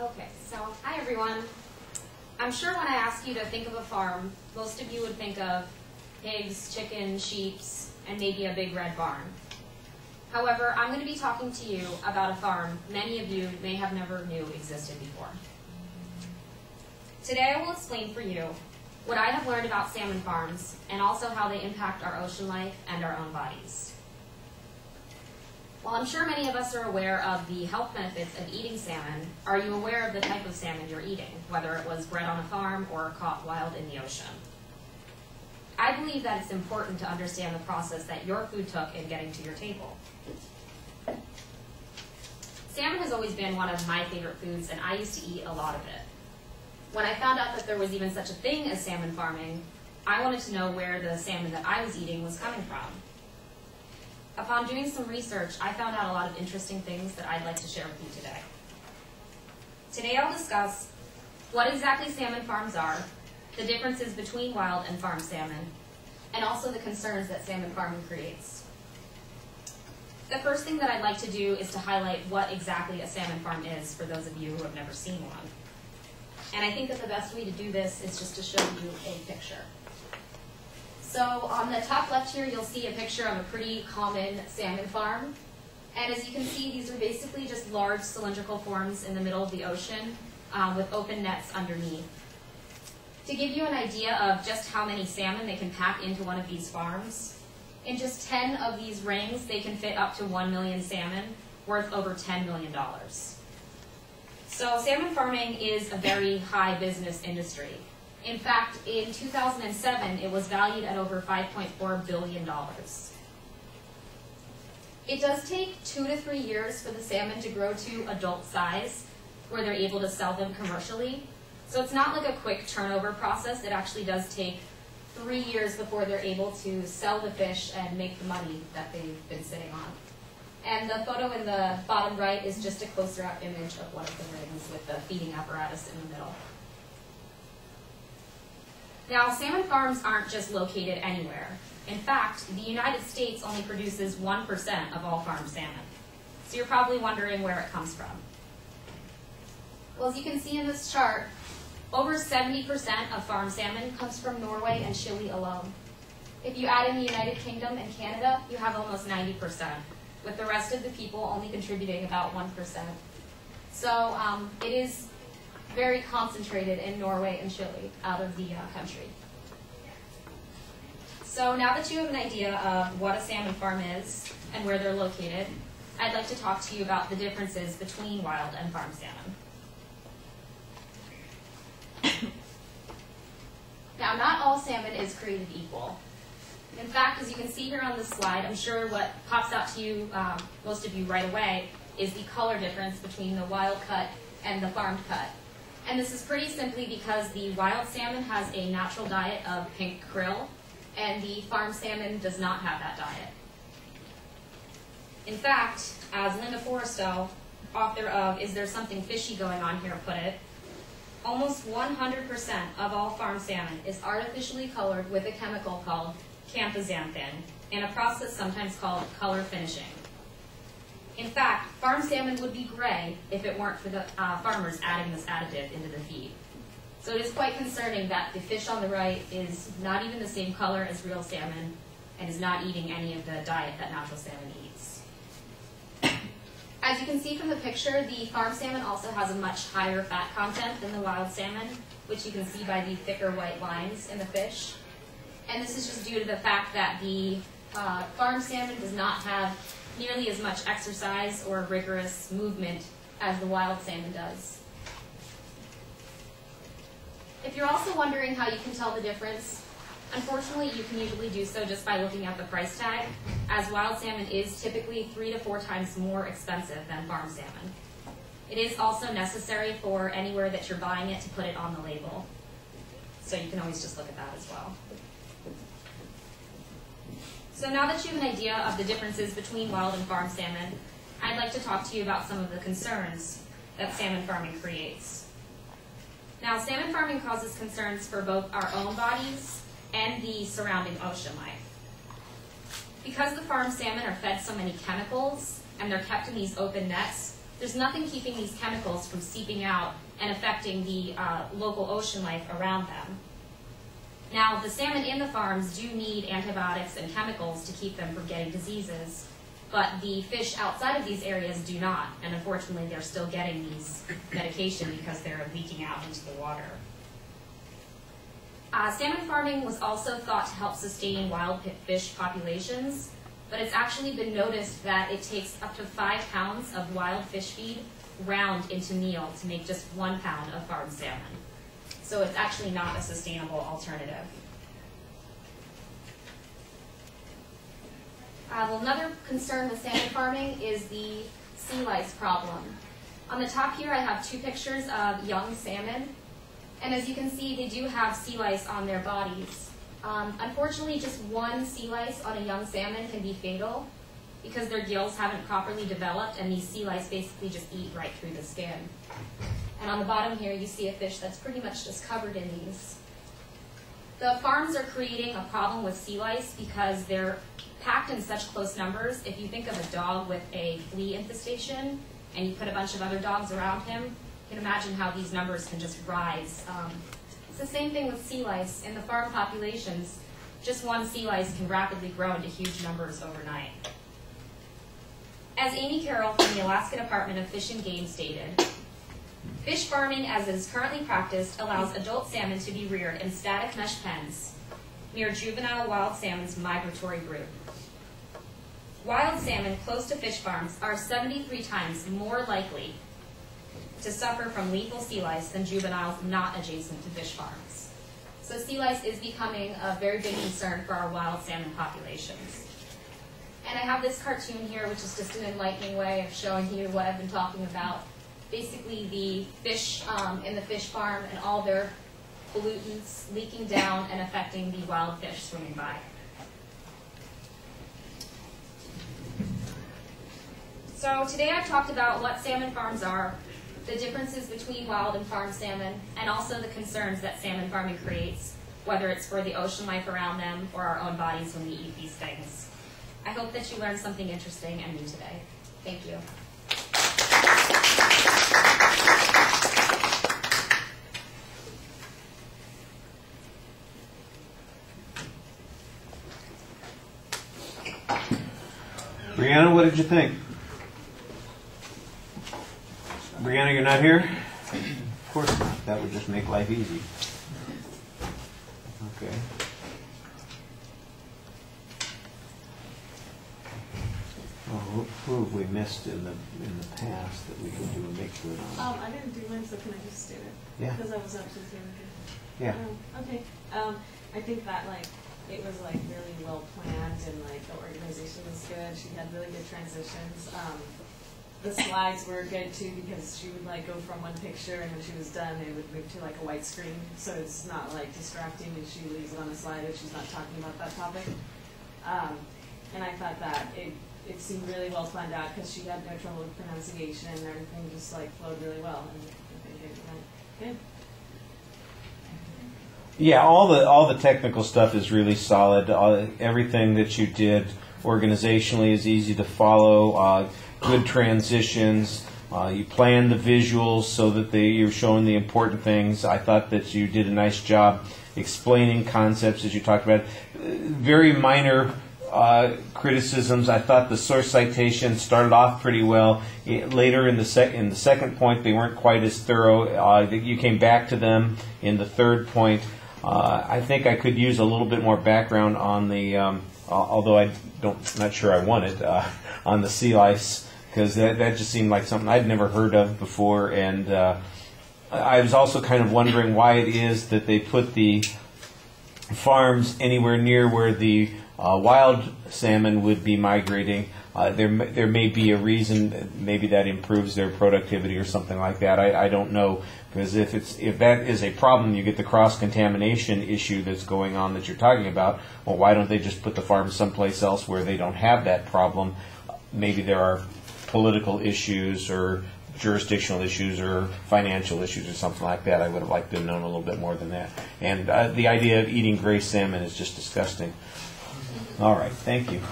Okay, so hi everyone. I'm sure when I ask you to think of a farm, most of you would think of pigs, chickens, sheep, and maybe a big red barn. However, I'm going to be talking to you about a farm many of you may have never knew existed before. Today I will explain for you what I have learned about salmon farms and also how they impact our ocean life and our own bodies. While I'm sure many of us are aware of the health benefits of eating salmon, are you aware of the type of salmon you're eating, whether it was bred on a farm or caught wild in the ocean? I believe that it's important to understand the process that your food took in getting to your table. Salmon has always been one of my favorite foods, and I used to eat a lot of it. When I found out that there was even such a thing as salmon farming, I wanted to know where the salmon that I was eating was coming from. Upon doing some research, I found out a lot of interesting things that I'd like to share with you today. Today I'll discuss what exactly salmon farms are, the differences between wild and farm salmon, and also the concerns that salmon farming creates. The first thing that I'd like to do is to highlight what exactly a salmon farm is for those of you who have never seen one. And I think that the best way to do this is just to show you a picture. So on the top left here, you'll see a picture of a pretty common salmon farm. And as you can see, these are basically just large cylindrical forms in the middle of the ocean with open nets underneath. To give you an idea of just how many salmon they can pack into one of these farms, in just 10 of these rings, they can fit up to 1 million salmon, worth over $10 million. So salmon farming is a very high business industry. In fact, in 2007, it was valued at over $5.4 billion. It does take 2 to 3 years for the salmon to grow to adult size, where they're able to sell them commercially. So it's not like a quick turnover process. It actually does take 3 years before they're able to sell the fish and make the money that they've been sitting on. And the photo in the bottom right is just a closer-up image of one of the rings with the feeding apparatus in the middle. Now, salmon farms aren't just located anywhere. In fact, the United States only produces 1% of all farmed salmon. So you're probably wondering where it comes from. Well, as you can see in this chart, over 70% of farmed salmon comes from Norway and Chile alone. If you add in the United Kingdom and Canada, you have almost 90%, with the rest of the people only contributing about 1%. So it is very concentrated in Norway and Chile out of the country. So now that you have an idea of what a salmon farm is and where they're located, I'd like to talk to you about the differences between wild and farm salmon. Now, not all salmon is created equal. In fact, as you can see here on this slide, I'm sure what pops out to you, most of you right away, is the color difference between the wild cut and the farmed cut. And this is pretty simply because the wild salmon has a natural diet of pink krill, and the farm salmon does not have that diet. In fact, as Linda Forrestal, author of Is There Something Fishy Going On Here, put it, almost 100% of all farm salmon is artificially colored with a chemical called campazanthin, in a process sometimes called color finishing. In fact, farm salmon would be gray if it weren't for the farmers adding this additive into the feed. So it is quite concerning that the fish on the right is not even the same color as real salmon and is not eating any of the diet that natural salmon eats. As you can see from the picture, the farm salmon also has a much higher fat content than the wild salmon, which you can see by the thicker white lines in the fish. And this is just due to the fact that the farm salmon does not have nearly as much exercise or rigorous movement as the wild salmon does. If you're also wondering how you can tell the difference, unfortunately you can usually do so just by looking at the price tag, as wild salmon is typically 3 to 4 times more expensive than farm salmon. It is also necessary for anywhere that you're buying it to put it on the label. So you can always just look at that as well. So now that you have an idea of the differences between wild and farm salmon, I'd like to talk to you about some of the concerns that salmon farming creates. Now, salmon farming causes concerns for both our own bodies and the surrounding ocean life. Because the farm salmon are fed so many chemicals and they're kept in these open nets, there's nothing keeping these chemicals from seeping out and affecting the local ocean life around them. Now, the salmon in the farms do need antibiotics and chemicals to keep them from getting diseases, but the fish outside of these areas do not, and unfortunately they're still getting these medication because they're leaking out into the water. Salmon farming was also thought to help sustain wild fish populations, but it's actually been noticed that it takes up to 5 pounds of wild fish feed ground into meal to make just 1 pound of farmed salmon. So it's actually not a sustainable alternative. Well, another concern with salmon farming is the sea lice problem. On the top here I have 2 pictures of young salmon, and as you can see they do have sea lice on their bodies. Unfortunately, just 1 sea lice on a young salmon can be fatal because their gills haven't properly developed, and these sea lice basically just eat right through the skin. And on the bottom here you see a fish that's pretty much just covered in these. The farms are creating a problem with sea lice because they're packed in such close numbers. If you think of a dog with a flea infestation and you put a bunch of other dogs around him, you can imagine how these numbers can just rise. It's the same thing with sea lice. In the farm populations, just 1 sea lice can rapidly grow into huge numbers overnight. As Amy Carroll from the Alaska Department of Fish and Game stated, fish farming as it is currently practiced allows adult salmon to be reared in static mesh pens near juvenile wild salmon's migratory group. Wild salmon close to fish farms are 73 times more likely to suffer from lethal sea lice than juveniles not adjacent to fish farms. So sea lice is becoming a very big concern for our wild salmon populations. And I have this cartoon here, which is just an enlightening way of showing you what I've been talking about. Basically the fish in the fish farm and all their pollutants leaking down and affecting the wild fish swimming by. So today I've talked about what salmon farms are, the differences between wild and farmed salmon, and also the concerns that salmon farming creates, whether it's for the ocean life around them or our own bodies when we eat these things. I hope that you learned something interesting and new today. Thank you. Brianna, what did you think? Brianna, you're not here? Of course not. That would just make life easy. Okay. Oh, who have we missed in the past that we could do a make good on? I didn't do mine, so can I just do it? Yeah. Because I was actually doing it. Yeah. Okay. I think that it was really well planned, and the organization was good. She had really good transitions. The slides were good too, because she would go from one picture, and when she was done they would move to a white screen, so it's not distracting and she leaves it on the slide if she's not talking about that topic. And I thought that it seemed really well planned out, because she had no trouble with pronunciation, and everything just flowed really well, and I think it went good. Yeah, all the technical stuff is really solid. Everything that you did organizationally is easy to follow. Good transitions. You planned the visuals so that you're showing the important things. I thought that you did a nice job explaining concepts as you talked about. Very minor criticisms. I thought the source citations started off pretty well. Later in the second point, they weren't quite as thorough. You came back to them in the third point. I think I could use a little bit more background on the, although not sure I want it, on the sea lice, because that just seemed like something I'd never heard of before, and I was also kind of wondering why it is that they put the farms anywhere near where the wild salmon would be migrating. There may be a reason, maybe that improves their productivity or something like that. I don't know, because if that is a problem, you get the cross-contamination issue that's going on that you're talking about. Well, why don't they just put the farms someplace else where they don't have that problem? Maybe there are political issues or jurisdictional issues or financial issues or something like that. I would have liked to have known a little bit more than that. And the idea of eating gray salmon is just disgusting. All right, thank you.